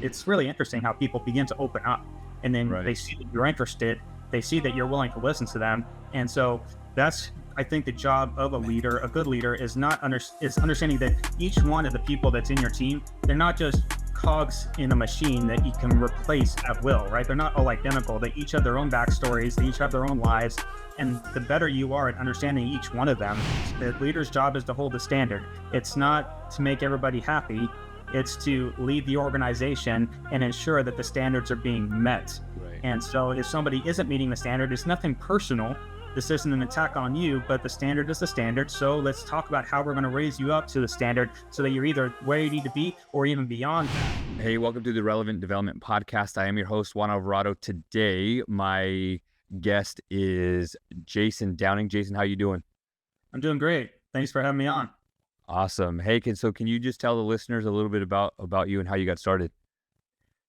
it's really interesting how people begin to open up, and then they Right. see that you're interested, they see that you're willing to listen to them. And so that's, I think, the job of a leader. A good leader is is understanding that each one of the people that's in your team, they're not just cogs in a machine that you can replace at will, right? They're not all identical. They each have their own backstories, they each have their own lives. And the better you are at understanding each one of them, the leader's job is to hold the standard. It's not to make everybody happy, it's to lead the organization and ensure that the standards are being met. Right. And so if somebody isn't meeting the standard, it's nothing personal. This isn't an attack on you, but the standard is the standard. So let's talk about how we're going to raise you up to the standard so that you're either where you need to be or even beyond that. Hey, welcome to the Relevant Development Podcast. I am your host, Juan. Today, my guest is Jayson Downing. Jayson, how you doing? I'm doing great. Thanks for having me on. Awesome. Hey, so can you just tell the listeners a little bit about you and how you got started?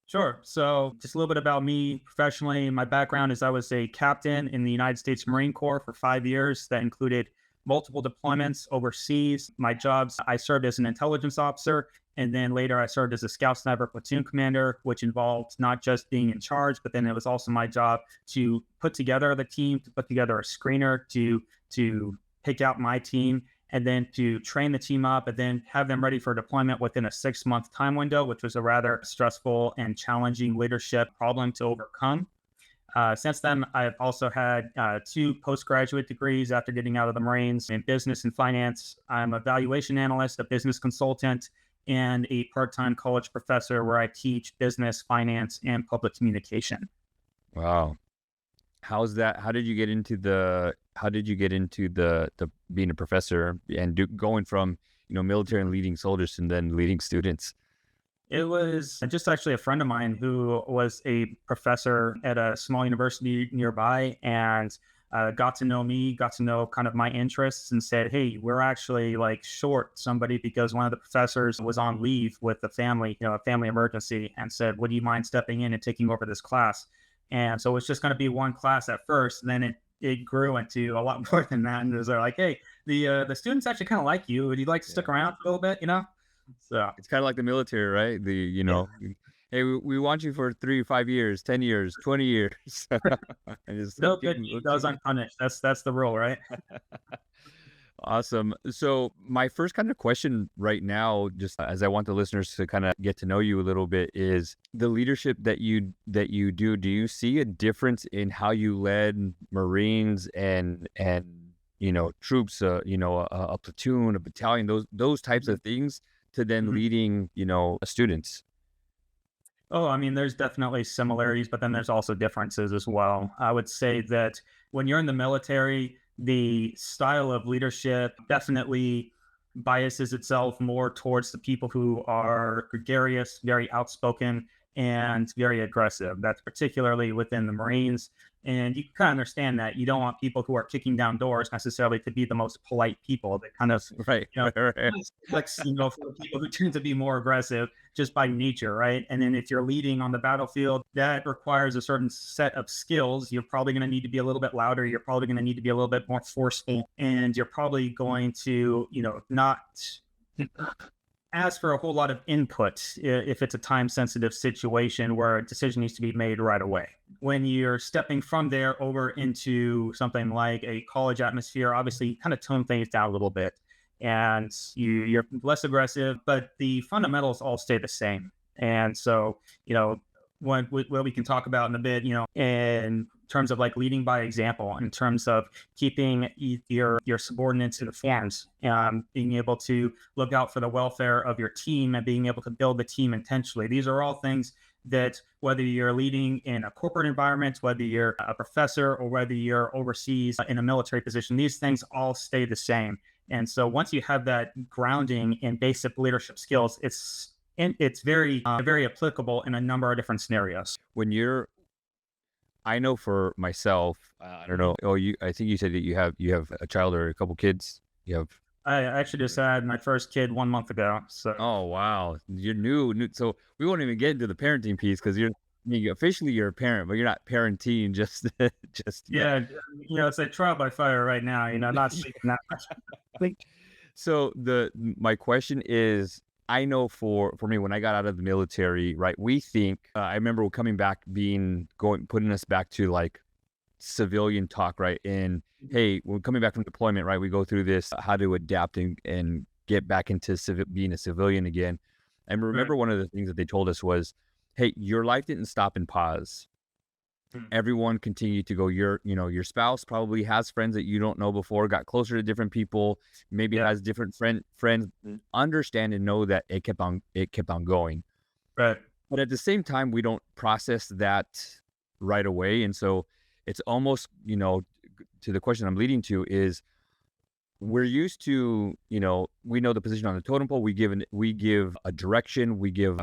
Sure. So just a little bit about me professionally. My background is I was a captain in the United States Marine Corps for 5 years. That included multiple deployments overseas. My jobs, I served as an intelligence officer, and then later I served as a scout sniper platoon commander, which involved not just being in charge, but then it was also my job to put together the team, to put together a screener, to pick out my team, and then to train the team up and then have them ready for deployment within a 6-month time window, which was a rather stressful and challenging leadership problem to overcome. Since then, I've also had 2 postgraduate degrees after getting out of the Marines in business and finance. I'm a valuation analyst, a business consultant, and a part-time college professor where I teach business, finance, and public communication. Wow. How's that? How did you get into the being a professor and going from, military and leading soldiers and then leading students? It was just actually a friend of mine who was a professor at a small university nearby and got to know me, got to know kind of my interests and said, hey, we're actually like short somebody because one of the professors was on leave with the family, a family emergency, and said, would you mind stepping in and taking over this class? And so it's just going to be one class at first. And then it grew into a lot more than that. And it was like, hey, the students actually kind of like you. Would you like to stick around for a little bit, So It's kind of like the military, right? Hey, we want you for 3 5 years, 10 years, 20 years. And just no keep- good deed goes unpunished. That's the rule, right? Awesome. So my first kind of question right now, just as I want the listeners to kind of get to know you a little bit, is the leadership that you do. Do you see a difference in how you led Marines and troops, a platoon, a battalion, those types of things, to then leading, students? Oh, I mean, there's definitely similarities, but then there's also differences as well. I would say that when you're in the military, the style of leadership definitely biases itself more towards the people who are gregarious, very outspoken, and very aggressive. That's particularly within the Marines. And you can kind of understand that you don't want people who are kicking down doors necessarily to be the most polite people. They kind of, Right. Right. like, for people who tend to be more aggressive just by nature, right? And then if you're leading on the battlefield, that requires a certain set of skills. You're probably going to need to be a little bit louder. You're probably going to need to be a little bit more forceful, and you're probably going to, not ask for a whole lot of input if it's a time-sensitive situation where a decision needs to be made right away. When you're stepping from there over into something like a college atmosphere, obviously you kind of tone things down a little bit and you're less aggressive, but the fundamentals all stay the same. And so, what we can talk about in a bit, in terms of like leading by example, in terms of keeping your subordinates informed, being able to look out for the welfare of your team and being able to build the team intentionally. These are all things that whether you're leading in a corporate environment, whether you're a professor, or whether you're overseas in a military position, these things all stay the same. And so once you have that grounding in basic leadership skills, it's very, very applicable in a number of different scenarios. I know for myself, I don't know. I think you said that you have a child or a couple kids. I actually just had my first kid 1 month ago. So. Oh, wow. You're new. So we won't even get into the parenting piece because officially you're a parent, but you're not parenting just Yeah. It's a trial by fire right now, not sleeping that much. So my question is, I know for me, when I got out of the military, right, we think, I remember coming back putting us back to like civilian talk, right? And hey, when coming back from deployment, right, we go through this, how to adapt and get back into being a civilian again. And Right. remember, one of the things that they told us was, hey, your life didn't stop and pause. Mm. Everyone continued to go. Your spouse probably has friends that you don't know before, got closer to different people, maybe Yeah. has different friends. Understand and know that it kept on going. Right. But at the same time, we don't process that right away. And so it's almost, to the question I'm leading to is, we're used to, we know the position on the totem pole. We give a direction, we give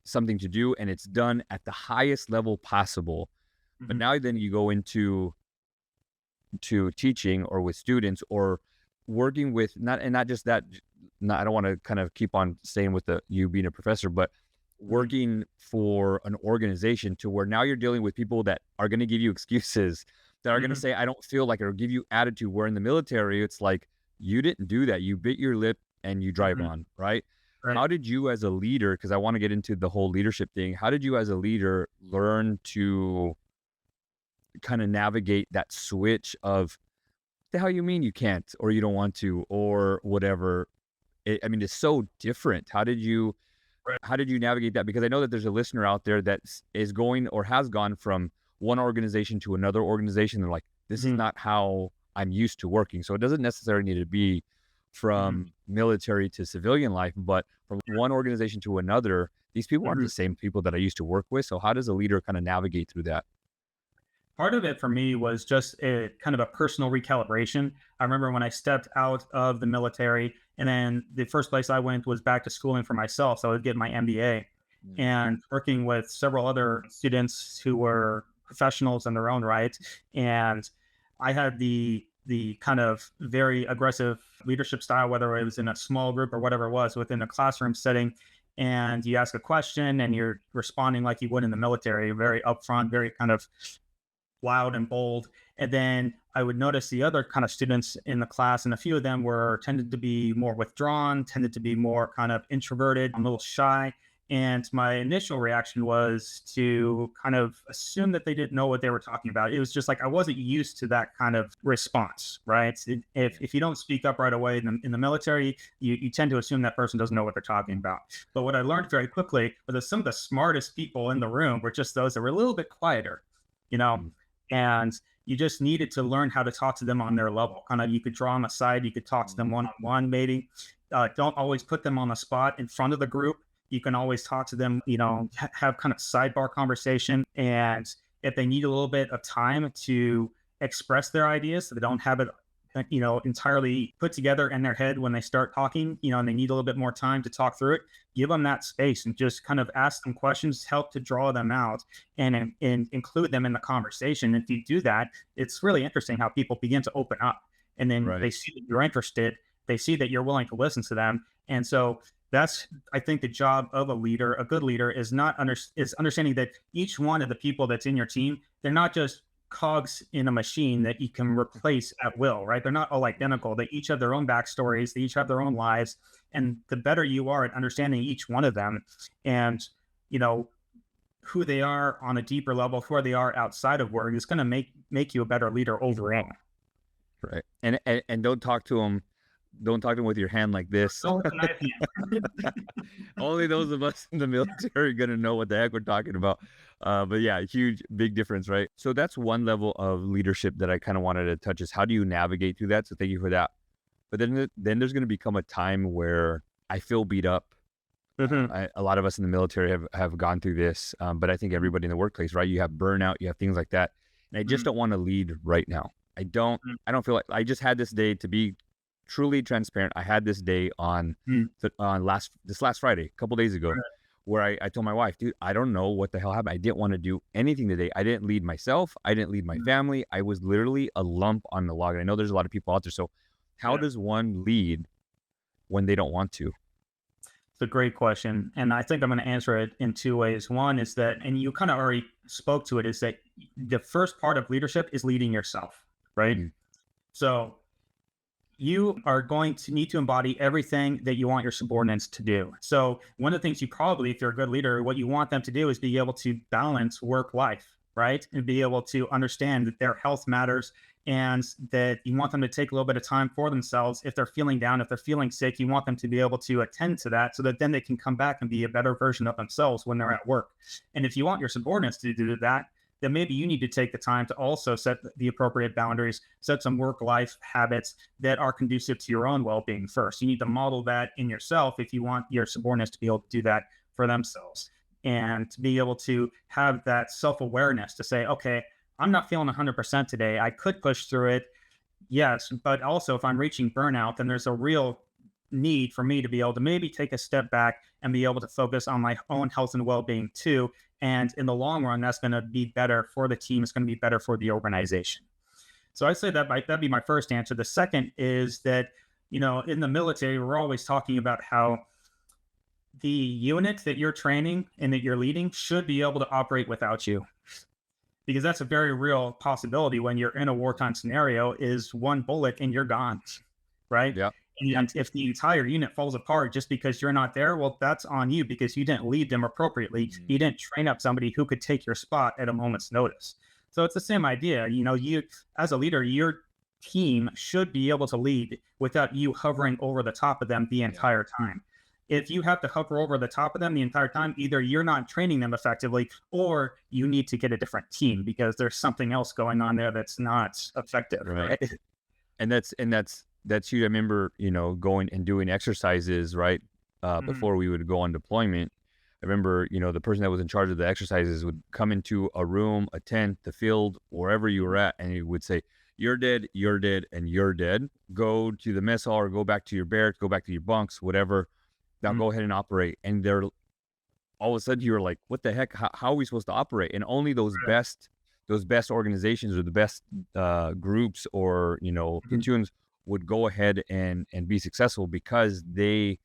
something to do, and it's done at the highest level possible. But Mhm. now then you go into teaching or with students or working with not just that. Not, I don't want to kind of keep on saying with you being a professor, but Mhm. working for an organization to where now you're dealing with people that are going to give you excuses, that are going to Mhm. say, I don't feel like it, or give you attitude. Where in the military, it's like, you didn't do that. You bit your lip and you drive Mhm. on, right? Right. How did you as a leader, because I want to get into the whole leadership thing, how did you as a leader learn to kind of navigate that switch of, the hell you mean you can't, or you don't want to, or whatever? I mean, it's so different. Right. How did you navigate that? Because I know that there's a listener out there that is going or has gone from one organization to another organization. They're like, this is Mhm. not how I'm used to working. So it doesn't necessarily need to be Mhm. from military to civilian life, but from one organization to another, these people aren't Mhm. the same people that I used to work with. So how does a leader kind of navigate through that? Part of it for me was just a kind of a personal recalibration. I remember when I stepped out of the military, and then the first place I went was back to schooling for myself. So I would get my MBA Mm. and working with several other students who were professionals in their own right. And I had the kind of very aggressive leadership style, whether it was in a small group or whatever it was within a classroom setting. And you ask a question and you're responding like you would in the military, very upfront, very kind of loud and bold. And then I would notice the other kind of students in the class, and a few of them were tended to be more withdrawn, tended to be more kind of introverted, a little shy. And my initial reaction was to kind of assume that they didn't know what they were talking about. It was just like I wasn't used to that kind of response, right? If you don't speak up right away in the military, you tend to assume that person doesn't know what they're talking about. But what I learned very quickly was that some of the smartest people in the room were just those that were a little bit quieter, you know, Mm. and you just needed to learn how to talk to them on their level. Kind of, you could draw them aside, you could talk to them one on one, maybe. Don't always put them on the spot in front of the group. You can always talk to them, have kind of sidebar conversation. And if they need a little bit of time to express their ideas, so they don't have it, entirely put together in their head when they start talking, and they need a little bit more time to talk through it, give them that space and just kind of ask them questions, help to draw them out and include them in the conversation. If you do that, it's really interesting how people begin to open up, and then Right. they see that you're interested, they see that you're willing to listen to them. And so that's, I think, the job of a leader. A good leader is not under is understanding that each one of the people that's in your team, they're not just cogs in a machine that you can replace at will, right? They're not all identical. They each have their own backstories, they each have their own lives. And the better you are at understanding each one of them, and you know who they are on a deeper level, who they are outside of work, is going to make you a better leader overall. Right. And don't talk to them with your hand like this. So it's a nice hand. Only those of us in the military are gonna know what the heck we're talking about. But yeah, huge, big difference, right? So that's one level of leadership that I kind of wanted to touch is, how do you navigate through that? So thank you for that. But then there's gonna become a time where I feel beat up. Mhm. A lot of us in the military have gone through this, but I think everybody in the workplace, right? You have burnout, you have things like that, and I just Mhm. don't want to lead right now. I don't feel like, I just had this day, to be truly transparent. I had this day Mhm. on last Friday, a couple days ago, Right. where I told my wife, dude, I don't know what the hell happened. I didn't want to do anything today. I didn't lead myself. I didn't lead my Mhm. family. I was literally a lump on the log. And I know there's a lot of people out there. So how Yeah. does one lead when they don't want to? It's a great question. And I think I'm going to answer it in two ways. One is that, and you kind of already spoke to it, is that the first part of leadership is leading yourself, right? Mm. So you are going to need to embody everything that you want your subordinates to do. So one of the things you probably, if you're a good leader, what you want them to do is be able to balance work life, right? And be able to understand that their health matters, and that you want them to take a little bit of time for themselves. If they're feeling down, if they're feeling sick, you want them to be able to attend to that, so that then they can come back and be a better version of themselves when they're at work. And if you want your subordinates to do that, then maybe you need to take the time to also set the appropriate boundaries, set some work-life habits that are conducive to your own well-being first. You need to model that in yourself if you want your subordinates to be able to do that for themselves, and to be able to have that self-awareness to say, okay, I'm not feeling 100% today. I could push through it. Yes. But also, if I'm reaching burnout, then there's a real need for me to be able to maybe take a step back and be able to focus on my own health and well-being too. And in the long run, that's going to be better for the team. It's going to be better for the organization. So I'd say that'd be my first answer. The second is that, in the military, we're always talking about how the unit that you're training and that you're leading should be able to operate without you, because that's a very real possibility when you're in a wartime scenario. Is one bullet and you're gone, right? Yeah. And if the entire unit falls apart just because you're not there, well, that's on you, because you didn't lead them appropriately. You didn't train up somebody who could take your spot at a moment's notice. So it's the same idea. You, as a leader, your team should be able to lead without you hovering over the top of them the entire time. If you have to hover over the top of them the entire time, either you're not training them effectively, or you need to get a different team, because there's something else going on there that's not effective. Right. And that's huge. I remember, going and doing exercises, right? Before we would go on deployment. I remember, the person that was in charge of the exercises would come into a room, a tent, the field, wherever you were at, and he would say, you're dead, and you're dead. Go to the mess hall, or go back to your barracks, go back to your bunks, whatever. Now go ahead and operate. And they're all of a sudden, you're like, what the heck? How are we supposed to operate? And only those best organizations, or the best groups, or platoons would go ahead and be successful, because that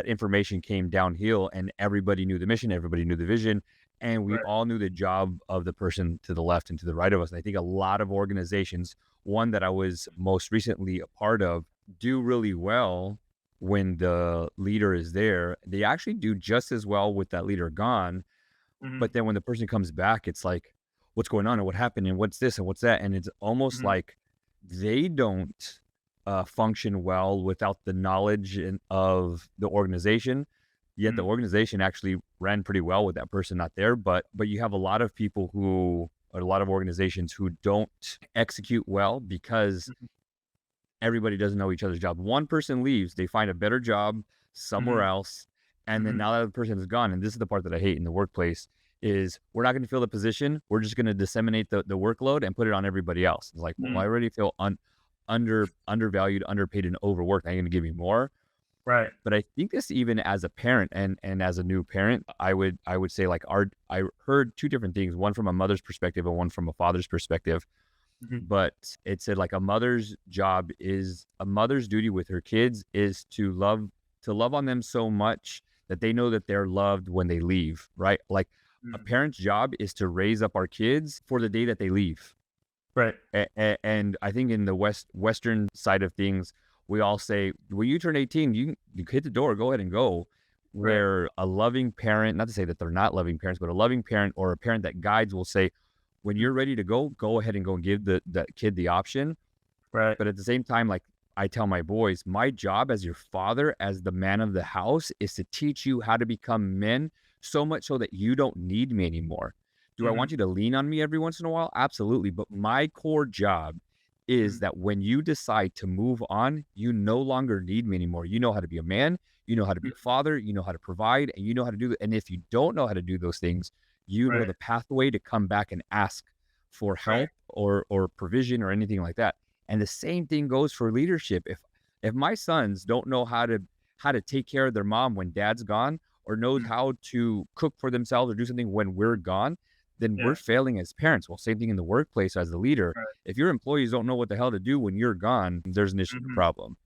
information came downhill, and everybody knew the mission, everybody knew the vision, and we all knew the job of the person to the left and to the right of us. And I think a lot of organizations, one that I was most recently a part of, do really well when the leader is there. They actually do just as well with that leader gone. But then when the person comes back, it's like, what's going on, and what happened, and what's this and what's that? And it's almost like they don't function well without the knowledge of the organization. Yet the organization actually ran pretty well with that person not there. But you have a lot of people a lot of organizations who don't execute well, because everybody doesn't know each other's job. One person leaves, they find a better job somewhere else. And then now that the person is gone, and this is the part that I hate in the workplace, is we're not going to fill the position. We're just going to disseminate the workload and put it on everybody else. It's like, well, I already feel undervalued, underpaid, and overworked. Now you're going to give me more. Right. But I think this, even as a parent and as a new parent, I would say, like, I heard two different things, one from a mother's perspective and one from a father's perspective. But it said, like, a mother's duty with her kids is to love on them so much that they know that they're loved when they leave, right? Like, a parent's job is to raise up our kids for the day that they leave. Right. And I think in the Western side of things, we all say, when you turn 18, you hit the door, go ahead and go. Where a loving parent, not to say that they're not loving parents, but a loving parent, or a parent that guides, will say, when you're ready to go ahead and go and give the kid the option. Right. But at the same time, like, I tell my boys, my job as your father, as the man of the house, is to teach you how to become men, so much so that you don't need me anymore. Do I want you to lean on me every once in a while? Absolutely. But my core job is that when you decide to move on, you no longer need me anymore. You know how to be a man, you know how to be a father, you know how to provide, and you know how to do that. And if you don't know how to do those things, you know the pathway to come back and ask for help or provision or anything like that. And the same thing goes for leadership. If my sons don't know how to take care of their mom when dad's gone, or knows how to cook for themselves or do something when we're gone, then we're failing as parents. Well, same thing in the workplace as the leader. If your employees don't know what the hell to do when you're gone, there's an issue, a problem.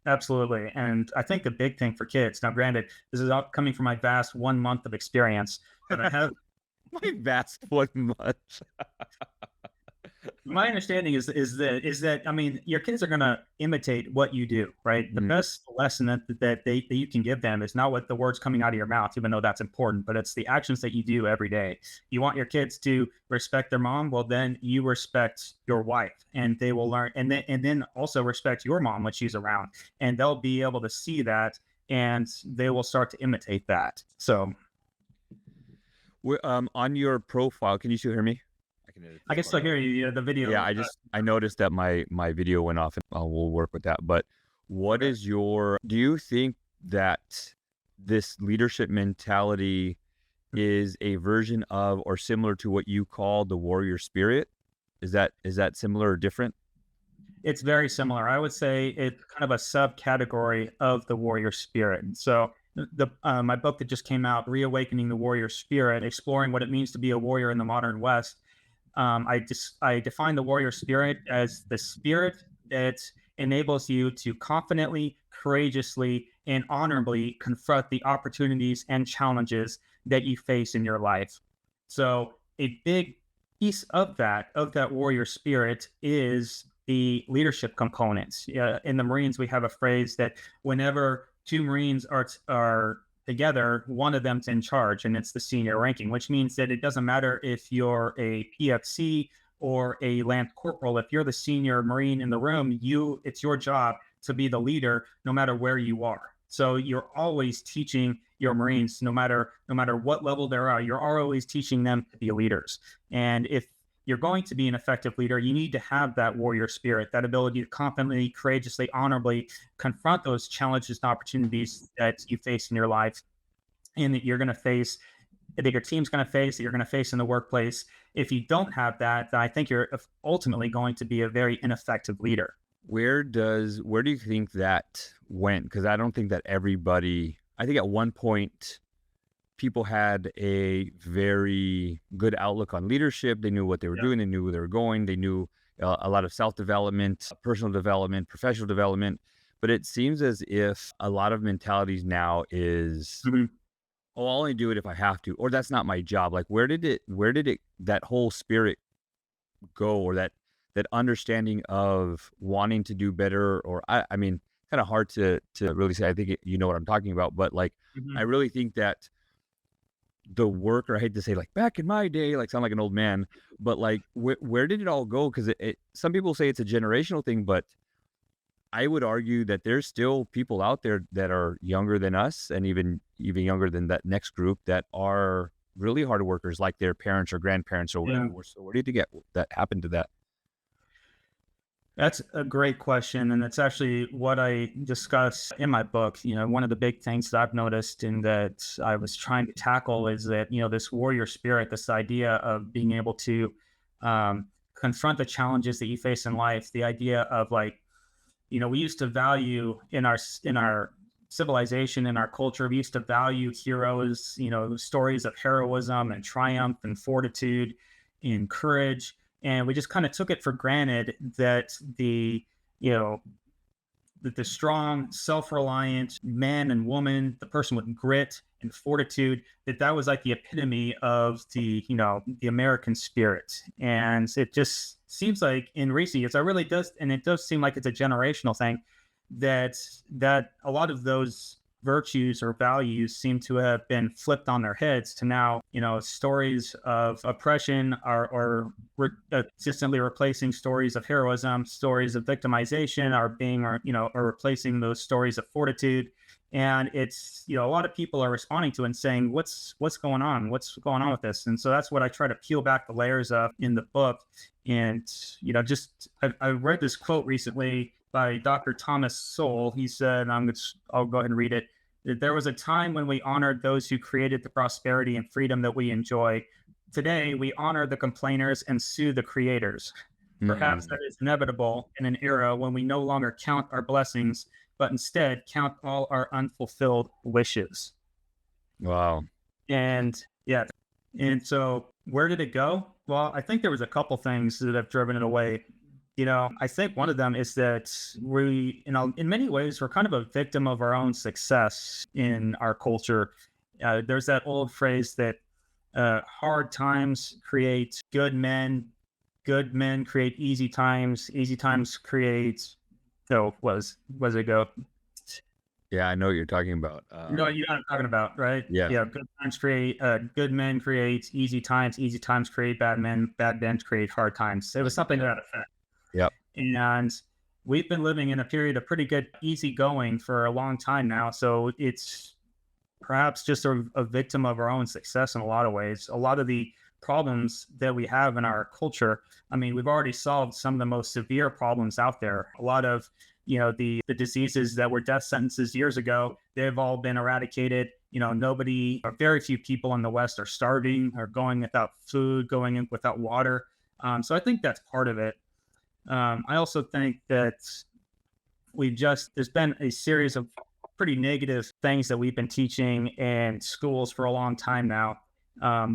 Absolutely. And I think the big thing for kids, now granted, this is all coming from my vast 1 month of experience, but I have my vast 1 month. My understanding is that I mean, your kids are gonna imitate what you do, right? The Mm, best lesson that you can give them is not what the words coming out of your mouth, even though that's important, but it's the actions that you do every day. You want your kids to respect their mom, well, then you respect your wife, and they will learn, and then also respect your mom when she's around, and they'll be able to see that, and they will start to imitate that. So On your profile, can you still hear me? I can edit I this can part still out. hear you. The Yeah, video. I noticed that my video went off, and we'll work with that. But what Okay. is your? Do you think that this leadership mentality is a version of or similar to what you call the warrior spirit? Is that similar or different? It's very similar. I would say it's kind of a subcategory of the warrior spirit. So the my book that just came out, Reawakening the Warrior Spirit, exploring what it means to be a warrior in the modern West. I define the warrior spirit as the spirit that enables you to confidently, courageously, and honorably confront the opportunities and challenges that you face in your life. So a big piece of that warrior spirit is the leadership components. In the Marines, we have a phrase that whenever two Marines are together, one of them's in charge, and it's the senior ranking, which means that it doesn't matter if you're a PFC or a lance corporal. If you're the senior Marine in the room, it's your job to be the leader, no matter where you are. So you're always teaching your Marines, no matter what level they are, you're always teaching them to be leaders. And if you're going to be an effective leader, you need to have that warrior spirit, that ability to confidently, courageously, honorably confront those challenges and opportunities that you face in your life and that you're going to face, that your team's going to face, that you're going to face in the workplace. If you don't have that, then I think you're ultimately going to be a very ineffective leader. Where do you think that went? Because I don't think that everybody. I think at one point people had a very good outlook on leadership. They knew what they were Yeah. doing. They knew where they were going. They knew a lot of self development, personal development, professional development. But it seems as if a lot of mentalities now is, Mhm. oh, I'll only do it if I have to, or that's not my job. Like, where did it, that whole spirit go, or that understanding of wanting to do better? Or I mean, kind of hard to really say. I think you know what I'm talking about, but like, I Mhm. really think that the work, or I hate to say like back in my day, like sound like an old man, but like where did it all go? Because some people say it's a generational thing, but I would argue that there's still people out there that are younger than us, and even younger than that next group, that are really hard workers, like their parents or grandparents or Yeah. whatever. So where did you get that happened to that? That's a great question. And it's actually what I discuss in my book. One of the big things that I've noticed and that I was trying to tackle is that, this warrior spirit, this idea of being able to confront the challenges that you face in life, the idea of like, we used to value in our civilization, in our culture, we used to value heroes, stories of heroism and triumph and fortitude and courage. And we just kind of took it for granted that you know, the strong, self-reliant man and woman, the person with grit and fortitude, that was like the epitome of the American spirit. And it just seems like in recent years, it does seem like it's a generational thing that a lot of those virtues or values seem to have been flipped on their heads to now, stories of oppression consistently replacing stories of heroism. Stories of victimization are replacing those stories of fortitude. And it's, a lot of people are responding to it and saying, what's going on? What's going on with this? And so that's what I try to peel back the layers of in the book. And, I read this quote recently by Dr. Thomas Sowell. He said, I'll go ahead and read it. There was a time when we honored those who created the prosperity and freedom that we enjoy. Today, we honor the complainers and sue the creators. Perhaps Mm, that is inevitable in an era when we no longer count our blessings, but instead count all our unfulfilled wishes. wow. And yeah, and so where did it go? Well, I think there was a couple things that have driven it away. I think one of them is that in many ways, we're kind of a victim of our own success in our culture. There's that old phrase that hard times create good men, good men create easy times create, so was it go? Yeah, I know what you're talking about. You know what I'm talking about, right? Yeah, Yeah, good men create easy times create bad men create hard times. It was something to that effect. yep, And we've been living in a period of pretty good easy going for a long time now. So it's perhaps just a victim of our own success in a lot of ways. A lot of the problems that we have in our culture, I mean, we've already solved some of the most severe problems out there. A lot of, the diseases that were death sentences years ago, they've all been eradicated. Nobody or very few people in the West are starving or going without food, going in without water. So I think that's part of it. I also think that there's been a series of pretty negative things that we've been teaching in schools for a long time now,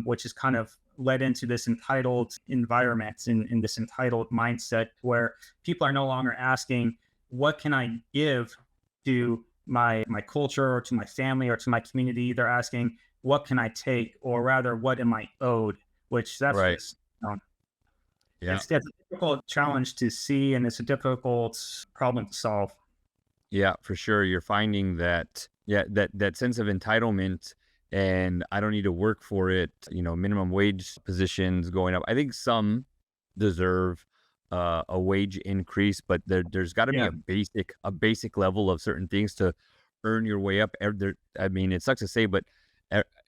which has kind of led into this entitled environment and this entitled mindset where people are no longer asking, what can I give to my culture or to my family or to my community? They're asking, what can I take, or rather, what am I owed? Which that's right. just, Yeah, it's a difficult challenge to see, and it's a difficult problem to solve. yeah, for sure. You're finding that, yeah, that sense of entitlement, and I don't need to work for it. Minimum wage positions going up. I think some deserve a wage increase, but there's got to be Yeah. a basic level of certain things to earn your way up. I mean, it sucks to say, but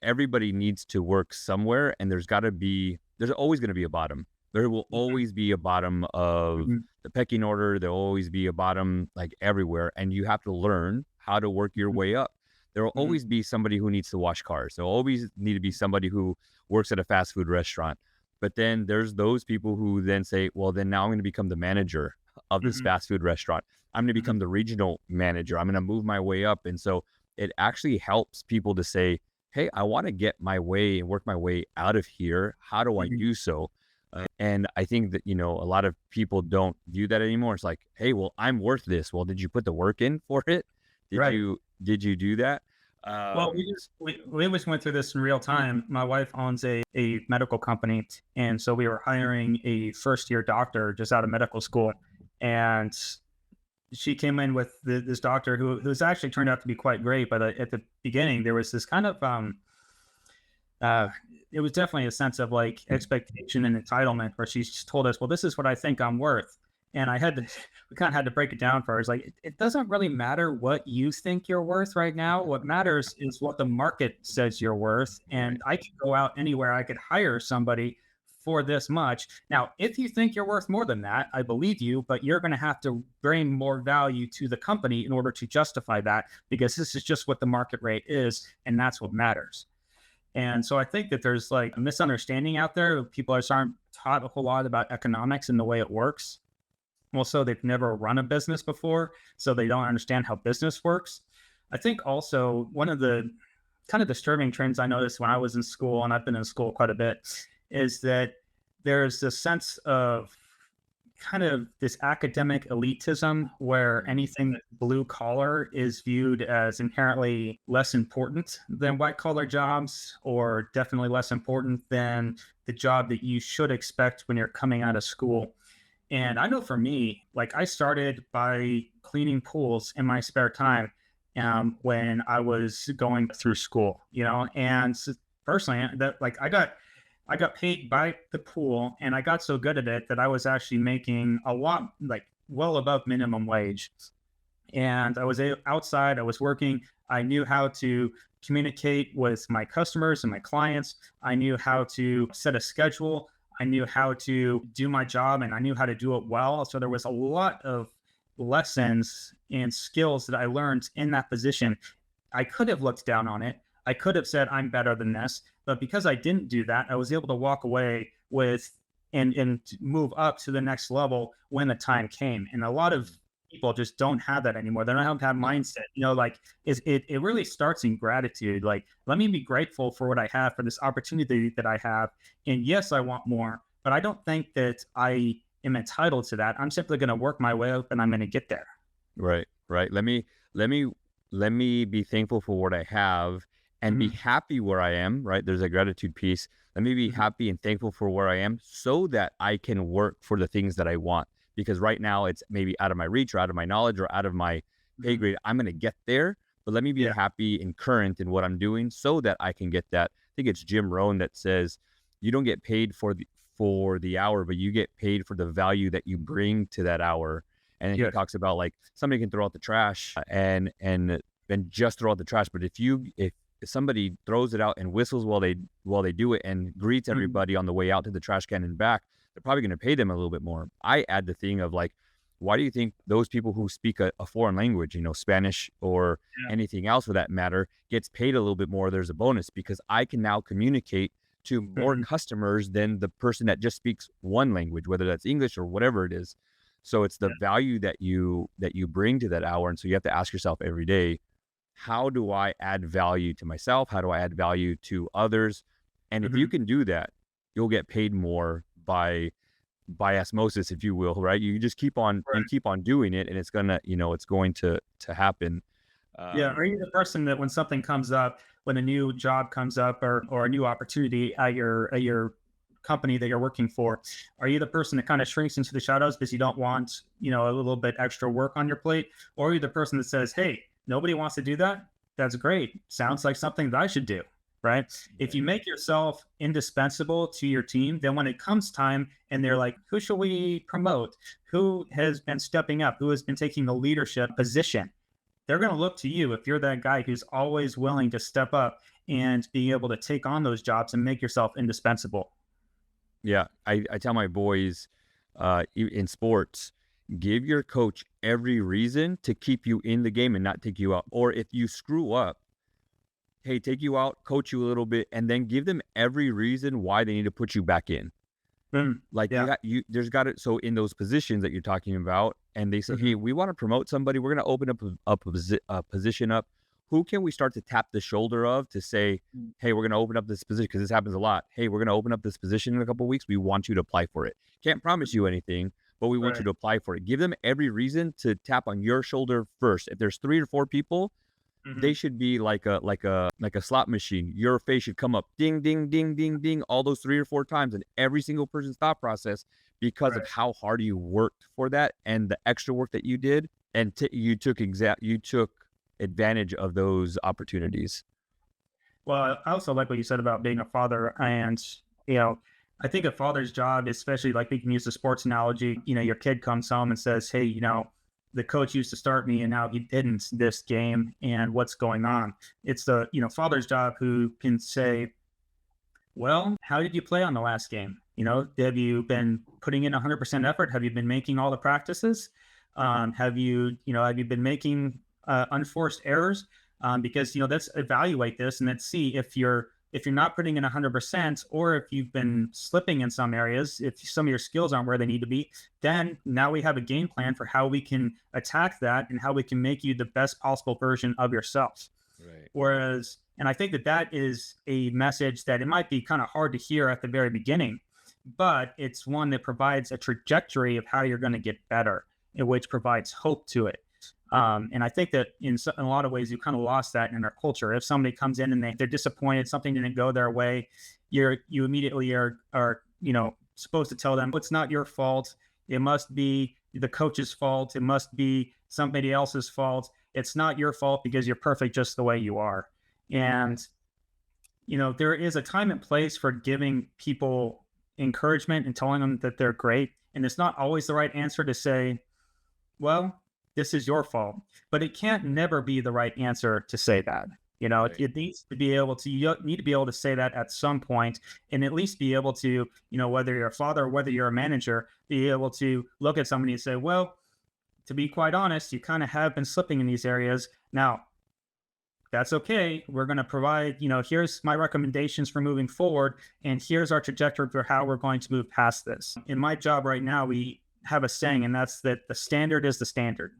everybody needs to work somewhere, and there's always going to be a bottom. There will Mhm. always be a bottom of Mhm. the pecking order. There'll always be a bottom, like everywhere, and you have to learn how to work your way up. There will Mhm. always be somebody who needs to wash cars. There'll always need to be somebody who works at a fast food restaurant. But then there's those people who then say, well, then now I'm going to become the manager of this Mhm. fast food restaurant. I'm going to Mhm. become the regional manager. I'm going to move my way up. And so it actually helps people to say, hey, I want to get my way and work my way out of here. How do I Mhm. do so? And I think that, a lot of people don't view that anymore. It's like, hey, well, I'm worth this. Well, did you put the work in for it? Did Right. you did you do that? Well, Um, we always went through this in real time. My wife owns a medical company, and so we were hiring a first year doctor just out of medical school, and she came in with this doctor who's actually turned out to be quite great. But at the beginning, there was this kind of uh, it was definitely a sense of like expectation and entitlement where she just told us, well, this is what I think I'm worth. And we kind of had to break it down for her. It's like, it doesn't really matter what you think you're worth right now. What matters is what the market says you're worth. right, And I could go out anywhere, I could hire somebody for this much. Now, if you think you're worth more than that, I believe you, but you're going to have to bring more value to the company in order to justify that, because this is just what the market rate is. And that's what matters. And so I think that there's like a misunderstanding out there. People aren't taught a whole lot about economics and the way it works. Also, they've never run a business before, so they don't understand how business works. I think also one of the kind of disturbing trends I noticed when I was in school, and I've been in school quite a bit, is that there's this sense of kind of this academic elitism where mm, anything that's blue collar is viewed as inherently less important than white collar jobs, or definitely less important than the job that you should expect when you're coming out of school. And I know for me, like I started by cleaning pools in my spare time when I was going through school, and personally, that like I got paid by the pool, and I got so good at it that I was actually making a lot, like well above minimum wage. And I was outside, I was working. I knew how to communicate with my customers and my clients. I knew how to set a schedule. I knew how to do my job, and I knew how to do it well. So there was a lot of lessons and skills that I learned in that position. I could have looked down on it. I could have said I'm better than this, but because I didn't do that, I was able to walk away with and move up to the next level when the time came. And a lot of people just don't have that anymore. They don't have that mindset. Like it really starts in gratitude. Like, let me be grateful for what I have, for this opportunity that I have. And yes, I want more, but I don't think that I am entitled to that. I'm simply going to work my way up, and I'm going to get there. right, right. Let me be thankful for what I have, and be happy where I am, right? There's a gratitude piece. Let me be happy and thankful for where I am so that I can work for the things that I want. Because right now it's maybe out of my reach or out of my knowledge or out of my pay grade. I'm going to get there, but let me be Yeah. happy and current in what I'm doing so that I can get that. I think it's Jim Rohn that says you don't get paid for the hour, but you get paid for the value that you bring to that hour. And then he Yes. talks about like somebody can throw out the trash and just throw out the trash. But if somebody throws it out and whistles while they do it and greets everybody on the way out to the trash can and back, they're probably going to pay them a little bit more. I add the thing of like, why do you think those people who speak a foreign language, Spanish or Yeah. anything else for that matter, gets paid a little bit more? There's a bonus because I can now communicate to more customers than the person that just speaks one language, whether that's English or whatever it is. So it's the value that you bring to that hour. And so you have to ask yourself every day, how do I add value to myself? How do I add value to others? And if you can do that, you'll get paid more by osmosis, if you will, right? You just keep on doing it, and it's gonna, it's going to happen. Yeah. Are you the person that when something comes up, when a new job comes up or a new opportunity at your company that you're working for, are you the person that kind of shrinks into the shadows because you don't want, a little bit extra work on your plate? Or are you the person that says, hey, nobody wants to do that? That's great. Sounds like something that I should do. Right. If you make yourself indispensable to your team, then when it comes time and they're like, who should we promote? Who has been stepping up? Who has been taking the leadership position? They're going to look to you if you're that guy who's always willing to step up and be able to take on those jobs and make yourself indispensable. Yeah. I tell my boys in sports, give your coach every reason to keep you in the game and not take you out. Or if you screw up, hey, take you out, coach you a little bit, and then give them every reason why they need to put you back in. Like Yeah. there's got it. So in those positions that you're talking about, and they say, hey, we want to promote somebody. We're going to open up a position up. Who can we start to tap the shoulder of to say, hey, we're going to open up this position because this happens a lot. Hey, we're going to open up this position in a couple of weeks. We want you to apply for it. Can't promise you anything, but we want you to apply for it. Give them every reason to tap on your shoulder first. If there's 3 or 4 people, they should be like a slot machine. Your face should come up, ding, ding, ding, ding, ding, all those 3 or 4 times in every single person's thought process because of how hard you worked for that and the extra work that you did, and you took advantage of those opportunities. Well, I also like what you said about being a father. And, I think a father's job, especially like we can use the sports analogy, your kid comes home and says, hey, the coach used to start me and now he didn't this game, and what's going on? It's the, father's job who can say, well, how did you play on the last game? Have you been putting in 100% effort? Have you been making all the practices? Have you been making unforced errors? Because, let's evaluate this and let's see if you're not putting in 100%, or if you've been slipping in some areas, if some of your skills aren't where they need to be, then now we have a game plan for how we can attack that and how we can make you the best possible version of yourself. Right. Whereas, and I think that is a message that it might be kind of hard to hear at the very beginning, but it's one that provides a trajectory of how you're going to get better, which provides hope to it. And I think that in a lot of ways, you kind of lost that in our culture. If somebody comes in and they're disappointed, something didn't go their way, you immediately are supposed to tell them, it's not your fault. It must be the coach's fault. It must be somebody else's fault. It's not your fault because you're perfect just the way you are. And, there is a time and place for giving people encouragement and telling them that they're great. And it's not always the right answer to say, well, this is your fault, but it can't never be the right answer to say that. It needs to be able to, you need to be able to say that at some point, and at least be able to, whether you're a father or whether you're a manager, be able to look at somebody and say, well, to be quite honest, you kind of have been slipping in these areas. Now, that's okay. We're going to provide, here's my recommendations for moving forward, and here's our trajectory for how we're going to move past this. In my job right now, we have a saying, and that's that the standard is the standard.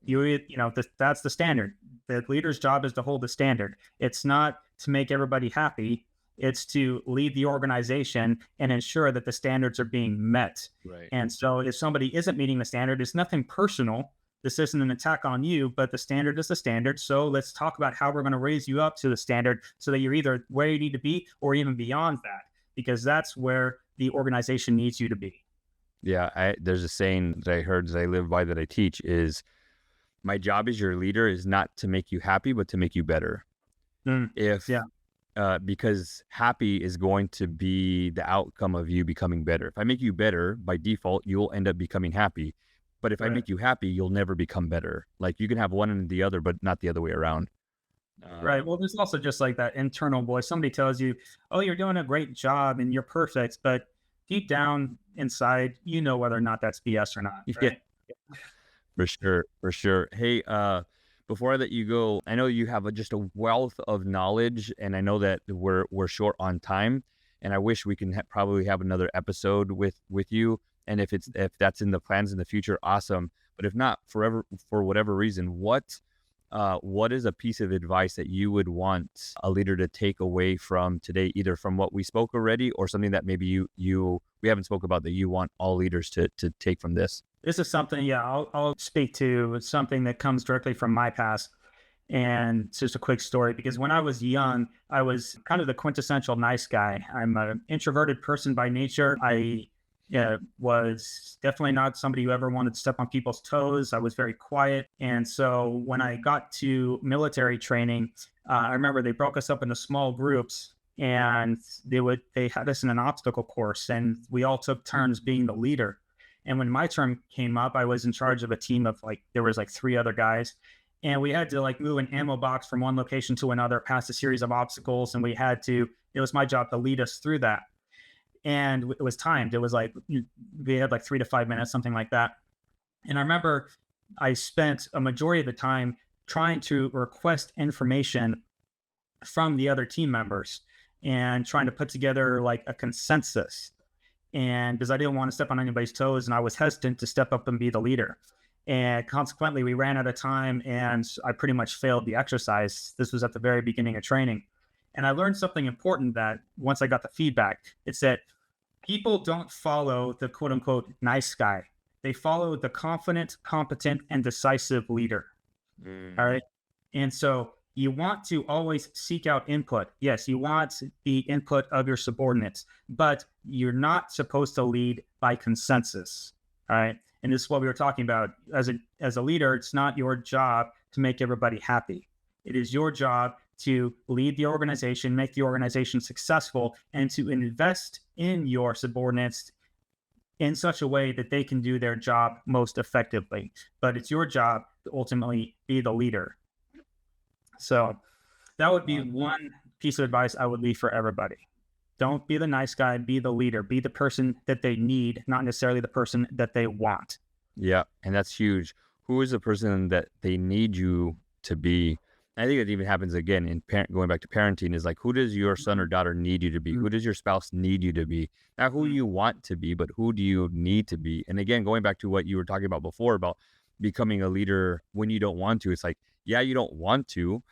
That's the standard. The leader's job is to hold the standard. It's not to make everybody happy. It's to lead the organization and ensure that the standards are being met. Right. And so if somebody isn't meeting the standard, it's nothing personal. This isn't an attack on you, but the standard is the standard. So let's talk about how we're going to raise you up to the standard so that you're either where you need to be or even beyond that, because that's where the organization needs you to be. Yeah, there's a saying that I heard that I live by that I teach is, my job as your leader is not to make you happy, but to make you better. If Yeah. Because happy is going to be the outcome of you becoming better. If I make you better, by default, you'll end up becoming happy. But if I Right. make you happy, you'll never become better. Like, you can have one and the other, but not the other way around. Right. Well, there's also just like that internal voice. Somebody tells you, oh, you're doing a great job and you're perfect. But deep down inside, you know whether or not that's BS or not. Yeah, Right. for sure, for sure. Hey, before I let you go, I know you have just a wealth of knowledge, and I know that we're short on time, and I wish we can probably have another episode with you. And if that's in the plans in the future, awesome. But if not, for whatever reason, what is a piece of advice that you would want a leader to take away from today, either from what we spoke already or something that maybe we haven't spoke about that you want all leaders to take from this? This is something, yeah, I'll speak to something that comes directly from my past. And it's just a quick story because when I was young, I was kind of the quintessential nice guy. I'm an introverted person by nature. I was definitely not somebody who ever wanted to step on people's toes. I was very quiet. And so when I got to military training, I remember they broke us up into small groups and they had us in an obstacle course and we all took turns being the leader. And when my turn came up, I was in charge of a team of there was 3 other guys. And we had to move an ammo box from one location to another, past a series of obstacles. And it was my job to lead us through that. And it was timed. It was we had 3 to 5 minutes, something like that. And I remember I spent a majority of the time trying to request information from the other team members and trying to put together a consensus. And because I didn't want to step on anybody's toes and I was hesitant to step up and be the leader. And consequently, we ran out of time and I pretty much failed the exercise. This was at the very beginning of training. And I learned something important that once I got the feedback, it's that people don't follow the quote unquote nice guy. They follow the confident, competent, and decisive leader. All right. And so you want to always seek out input. Yes, you want the input of your subordinates, but you're not supposed to lead by consensus. All right. And this is what we were talking about. As a leader, it's not your job to make everybody happy. It is your job to lead the organization, make the organization successful, and to invest in your subordinates in such a way that they can do their job most effectively. But it's your job to ultimately be the leader. So that would be one piece of advice I would leave for everybody. Don't be the nice guy, be the leader, be the person that they need, not necessarily the person that they want. Yeah, and that's huge. Who is the person that they need you to be? I think it even happens again in going back to parenting, is who does your son or daughter need you to be? Who does your spouse need you to be? Not who you want to be, but who do you need to be? And again, going back to what you were talking about before about becoming a leader when you don't want to, it's yeah, you don't want to,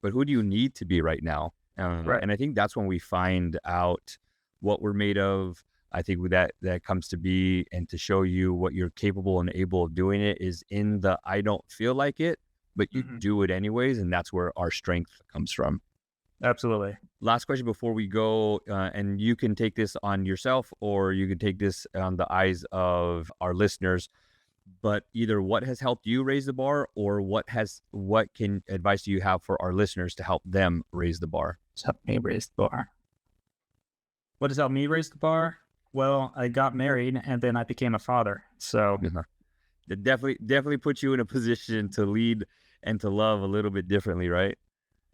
but who do you need to be right now? Right. And I think that's when we find out what we're made of. I think that comes to be, and to show you what you're capable and able of doing it is in the I don't feel like it, but you do it anyways. And that's where our strength comes from. Absolutely. Last question before we go, and you can take this on yourself or you can take this on the eyes of our listeners, but either what has helped you raise the bar or what advice do you have for our listeners to help them raise the bar? Help me raise the bar. What has helped me raise the bar? Well, I got married and then I became a father. So It definitely puts you in a position to lead and to love a little bit differently, right?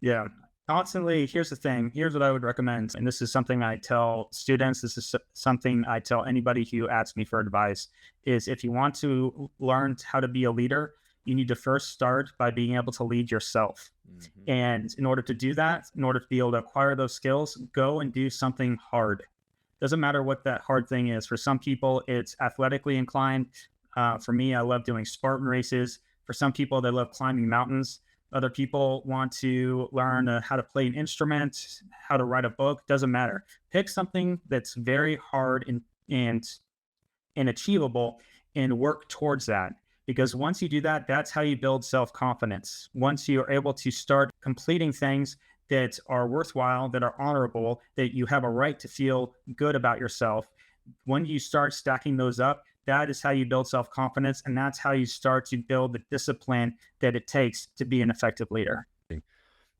yeah, constantly. Here's the thing. Here's what I would recommend. And this is something I tell students. This is something I tell anybody who asks me for advice is if you want to learn how to be a leader, you need to first start by being able to lead yourself. And in order to do that, in order to be able to acquire those skills, go and do something hard. Doesn't matter what that hard thing is. For some people, it's athletically inclined. For me, I love doing Spartan races. For some people, they love climbing mountains. Other people want to learn how to play an instrument, how to write a book. Doesn't matter. Pick something that's very hard and achievable and work towards that. because once you do that, that's how you build self-confidence. Once you're able to start completing things that are worthwhile, that are honorable, that you have a right to feel good about yourself, when you start stacking those up, that is how you build self-confidence, and that's how you start to build the discipline that it takes to be an effective leader.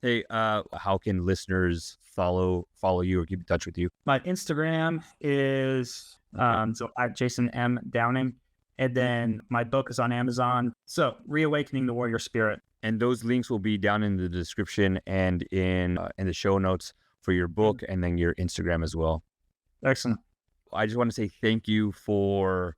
Hey, how can listeners follow you or keep in touch with you? My Instagram is so at Jayson M. Downing, and then my book is on Amazon. So, Reawakening the Warrior Spirit. And those links will be down in the description and in the show notes for your book and then your Instagram as well. Excellent. I just want to say thank you for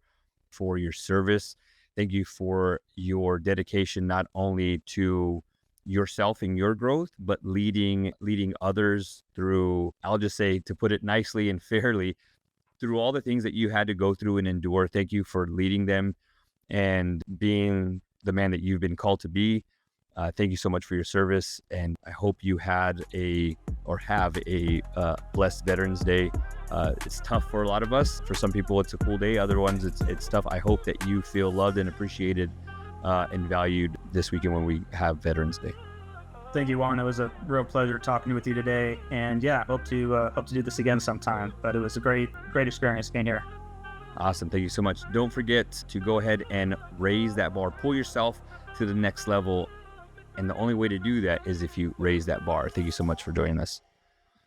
your service. Thank you for your dedication, not only to yourself and your growth, but leading others through, I'll just say, to put it nicely and fairly, through all the things that you had to go through and endure. Thank you for leading them and being the man that you've been called to be. Thank you so much for your service, and I hope you have a blessed Veterans Day. It's tough for a lot of us. For some people, it's a cool day. Other ones, it's tough. I hope that you feel loved and appreciated and valued this weekend when we have Veterans Day. Thank you, Juan. It was a real pleasure talking with you today, and yeah, hope to do this again sometime. But it was a great experience being here. Awesome. Thank you so much. Don't forget to go ahead and raise that bar. Pull yourself to the next level. And the only way to do that is if you raise that bar. Thank you so much for joining us.